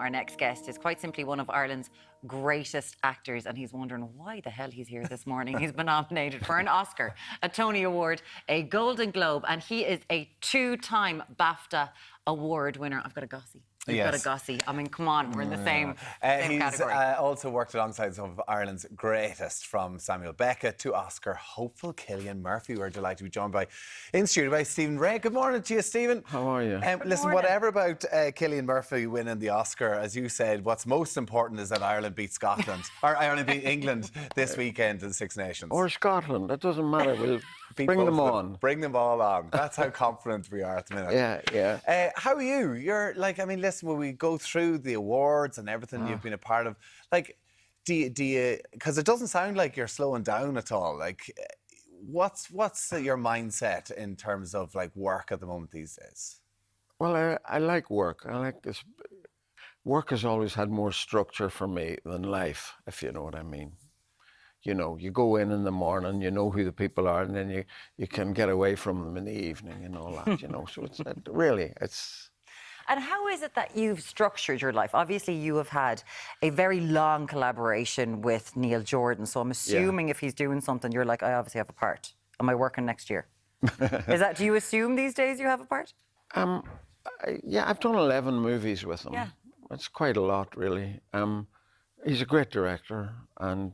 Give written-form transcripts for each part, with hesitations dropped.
our next guest is quite simply one of Ireland's greatest actors, and he's wondering why the hell he's here this morning. He's been nominated for an Oscar, a Tony Award, a Golden Globe, and he is a two-time BAFTA Award winner. I've got a Gossie. You've got a Gossie. I mean, come on, we're in the same category. He's also worked alongside some of Ireland's greatest, from Samuel Beckett to Oscar hopeful Cillian Murphy. We're delighted to be joined in studio by Stephen Ray. Good morning to you, Stephen. How are you? Listen, whatever about Cillian Murphy winning the Oscar, as you said, what's most important is that Ireland beat Scotland, or Ireland beat England this weekend in the Six Nations. Or Scotland, that doesn't matter. We'll bring them on. Bring them all on. That's how confident we are at the minute. Yeah. How are you? You're like, I mean, listen, when we go through the awards and everything you've been a part of, like, do you, because it doesn't sound like you're slowing down at all. Like, what's your mindset in terms of like work at the moment these days? Well, I like work. I like this. Work has always had more structure for me than life, if you know what I mean. You know, you go in the morning, you know who the people are, and then you can get away from them in the evening and all that, you know. So it's really. And how is it that you've structured your life? Obviously, you have had a very long collaboration with Neil Jordan. So I'm assuming if he's doing something, you're like, I obviously have a part. Am I working next year? Do you assume these days you have a part? Yeah, I've done 11 movies with him. Yeah. It's quite a lot, really. He's a great director, and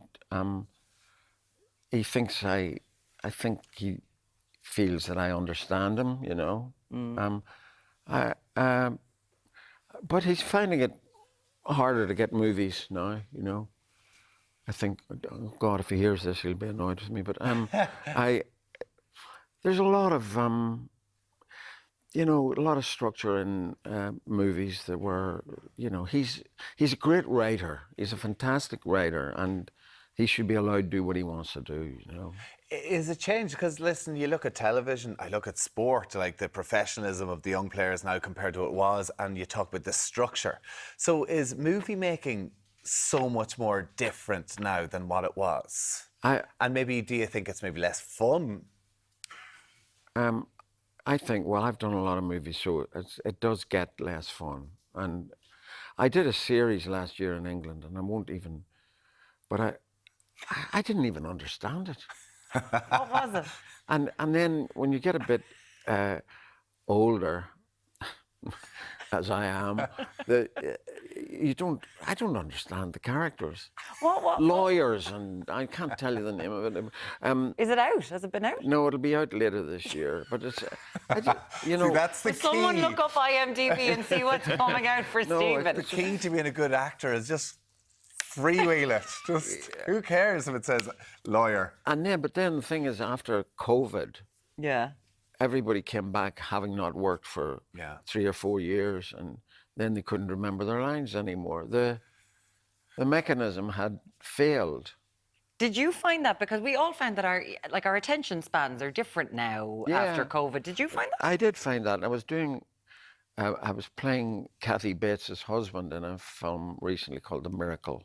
he thinks I think he feels that I understand him, you know. But he's finding it harder to get movies now, you know. I think, oh God, if he hears this, he'll be annoyed with me. But there's a lot of, you know, a lot of structure in movies that were, you know, he's a great writer. He's a fantastic writer, and he should be allowed to do what he wants to do, you know. Is it changed? Because, listen, you look at television, I look at sport, like the professionalism of the young players now compared to what it was, and you talk about the structure. So is movie making so much more different now than what it was? And maybe, do you think it's maybe less fun? I think, well, I've done a lot of movies, so it does get less fun. And I did a series last year in England, and I won't even, but I didn't even understand it. What was it? And then when you get a bit older, as I am, I don't understand the characters. What? Lawyers, and I can't tell you the name of it. Is it out? Has it been out? No, it'll be out later this year. But it's, you know, See, that's the key. Someone look up IMDb and see what's coming out for Stephen. The key to being a good actor is just freewheel it. Just who cares if it says lawyer? But then the thing is, after COVID, everybody came back having not worked for 3 or 4 years, and then they couldn't remember their lines anymore. The mechanism had failed. Did you find that? Because we all found that our attention spans are different now after COVID. Did you find that? I did find that. I was playing Kathy Bates's husband in a film recently called The Miracle.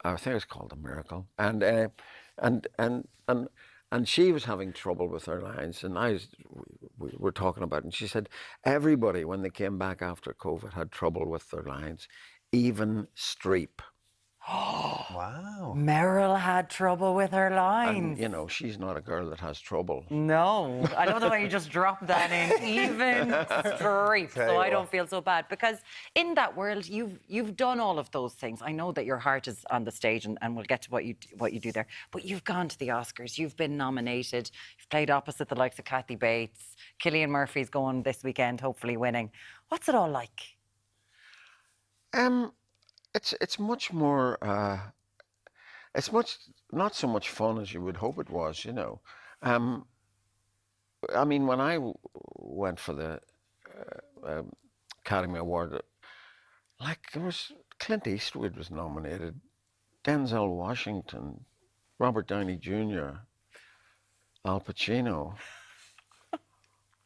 I think it's called The Miracle, and she was having trouble with her lines, and we were talking about it, and she said everybody, when they came back after COVID, had trouble with their lines, even Streep. Wow. Meryl had trouble with her lines. And, you know, she's not a girl that has trouble. No. I love the way you just dropped that in. Even Streep. So I don't feel so bad. Because in that world, you've done all of those things. I know that your heart is on the stage, and we'll get to what you do there. But you've gone to the Oscars. You've been nominated. You've played opposite the likes of Kathy Bates. Cillian Murphy's going this weekend, hopefully winning. What's it all like? It's much more, it's not so much fun as you would hope it was, you know. I mean, when I went for the Academy Award, like, there was, Clint Eastwood was nominated, Denzel Washington, Robert Downey Jr., Al Pacino.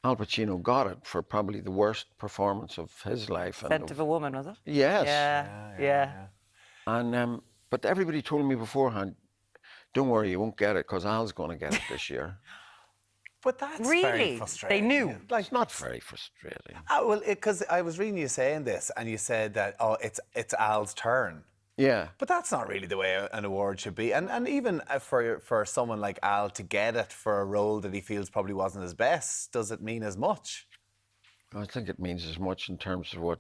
Al Pacino got it for probably the worst performance of his life. Scent of a Woman, was it? Yes. Yeah. And but everybody told me beforehand, don't worry, you won't get it, because Al's going to get it this year. But that's very Really? frustrating. They knew. It's not very frustrating. Well, because I was reading you saying this, and you said that, oh, it's Al's turn. Yeah. But that's not really the way an award should be. And even for someone like Al to get it for a role that he feels probably wasn't his best, does it mean as much? I think it means as much in terms of what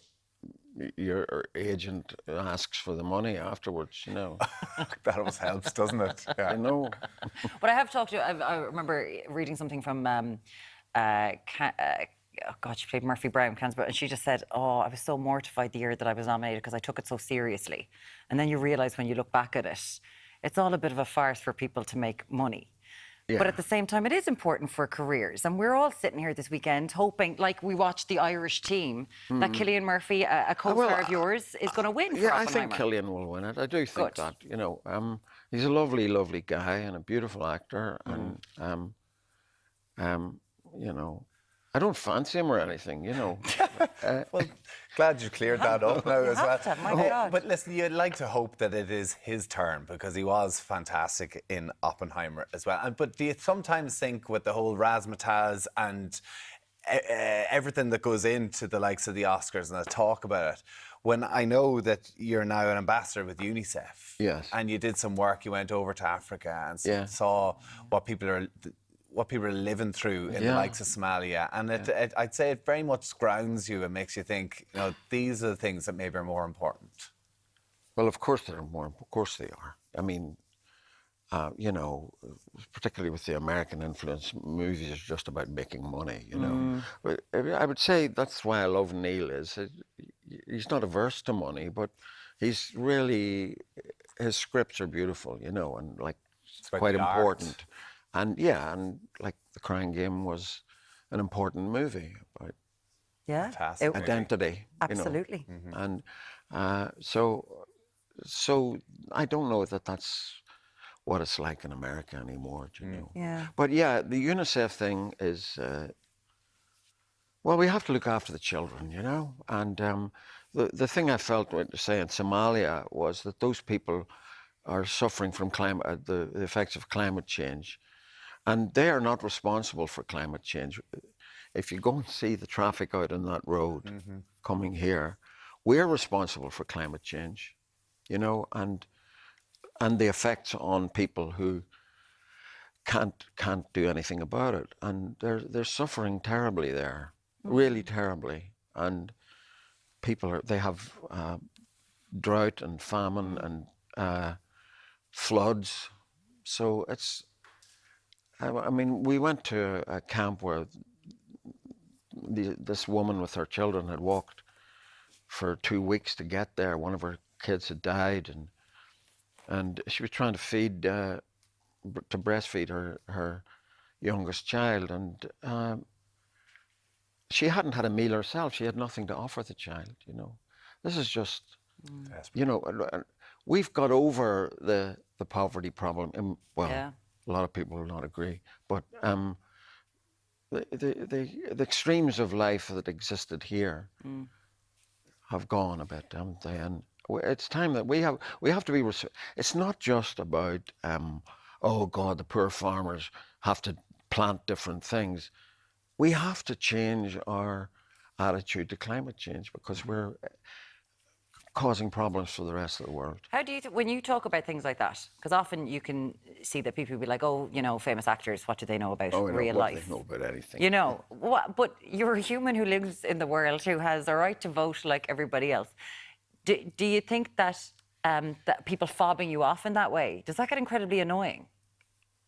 your agent asks for the money afterwards, you know. That always helps, doesn't it? Yeah. I know. But I have talked to, I remember reading something from, oh God, she played Murphy Brown, Canterbury, and she just said, oh, I was so mortified the year that I was nominated because I took it so seriously. And then you realise when you look back at it, it's all a bit of a farce for people to make money. Yeah. But at the same time, it is important for careers. And we're all sitting here this weekend hoping, like we watched the Irish team, that Cillian Murphy, a co-star of yours, is going to win for Yeah, I think Oppenheimer. Cillian will win it. I do think Good. that, you know. He's a lovely, lovely guy and a beautiful actor. And, you know, I don't fancy him or anything, you know. Well, glad you cleared that up now as well. have to, my God. But listen, you'd like to hope that it is his turn because he was fantastic in Oppenheimer as well. But do you sometimes think with the whole razzmatazz and everything that goes into the likes of the Oscars and the talk about it, when I know that you're now an ambassador with UNICEF, Yes. and you did some work, you went over to Africa and Yeah. saw what people are living through in the Yeah. likes of Somalia, and I'd say it very much grounds you and makes you think, you know, these are the things that maybe are more important. Well, of course they're more. Of course they are. I mean, you know, particularly with the American influence, movies are just about making money. You know, but I would say that's why I love Neil. He's not averse to money, but he's really, his scripts are beautiful. You know, and like about quite the art. important. And yeah, and like The Crying Game was an important movie about Yeah, Fantastic. identity. absolutely. You know? And so I don't know that that's what it's like in America anymore, do you know? Yeah. But yeah, the UNICEF thing is, well, we have to look after the children, you know? And the thing I felt, say, in Somalia was that those people are suffering from the effects of climate change. And they are not responsible for climate change. If you go and see the traffic out on that road coming here, we're responsible for climate change, you know, and the effects on people who can't do anything about it. And they're suffering terribly there, really terribly. And people they have drought and famine and floods. So it's, I mean, we went to a camp where this woman with her children had walked for 2 weeks to get there. One of her kids had died, and she was trying to feed, to breastfeed her youngest child, and she hadn't had a meal herself. She had nothing to offer the child, you know. This is just, you know, we've got over the poverty problem. And, well, Yeah. a lot of people will not agree, but the extremes of life that existed here have gone a bit, haven't they? And it's time that we have to be. It's not just about oh God, the poor farmers have to plant different things. We have to change our attitude to climate change because we're causing problems for the rest of the world. How do you, when you talk about things like that, because often you can see that people will be like, oh, you know, famous actors, what do they know about real life? They know about anything. You know, but you're a human who lives in the world, who has a right to vote like everybody else. Do you think that that people fobbing you off in that way, does that get incredibly annoying?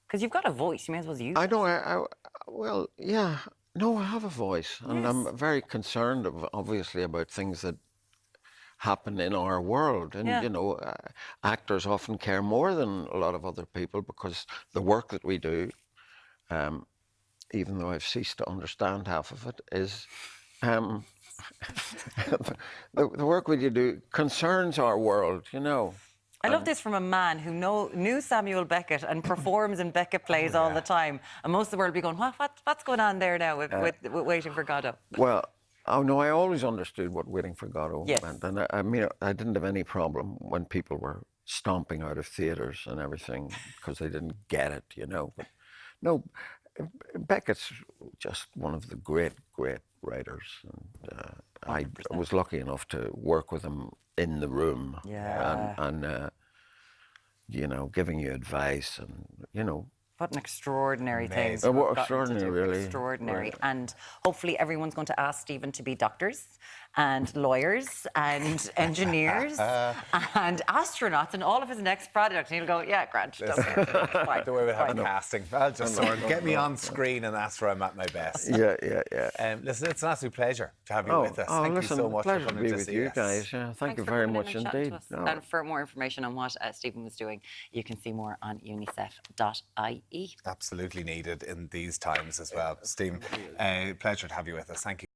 Because you've got a voice, you may as well use it. I know, well, yeah. No, I have a voice, and I'm very concerned, obviously, about things that happen in our world. And, you know, actors often care more than a lot of other people because the work that we do, even though I've ceased to understand half of it, is the work we do concerns our world, you know. I love this from a man who knew Samuel Beckett and performs in Beckett plays all the time. And most of the world will be going, what's going on there now with Waiting for Godot? Well, oh no, I always understood what Waiting for Godot Yes. meant. And I mean, I didn't have any problem when people were stomping out of theatres and everything because they didn't get it, you know. But no, Beckett's just one of the great writers, and I 100%. was lucky enough to work with him in the room, Yeah. and you know, giving you advice, and you know. What an extraordinary thing. Amazing. to What have gotten to extraordinary, do. really. Extraordinary. Right. And hopefully everyone's going to ask Stephen to be doctors and lawyers and engineers and astronauts in all of his next projects. And he'll go, yeah, Grant, fine. The way we have a fine. casting. I'll just sort of get me on screen and that's where I'm at my best. Yeah. Listen, it's an absolute pleasure to have you with us. Thank listen, you so much pleasure for coming to be to with see you us. guys. Yeah, thank Thanks you for very coming in much and chatting indeed. to us. No. And for more information on what Stephen was doing, you can see more on unicef.ie. Absolutely needed in these times as well. Steve, pleasure to have you with us. Thank you.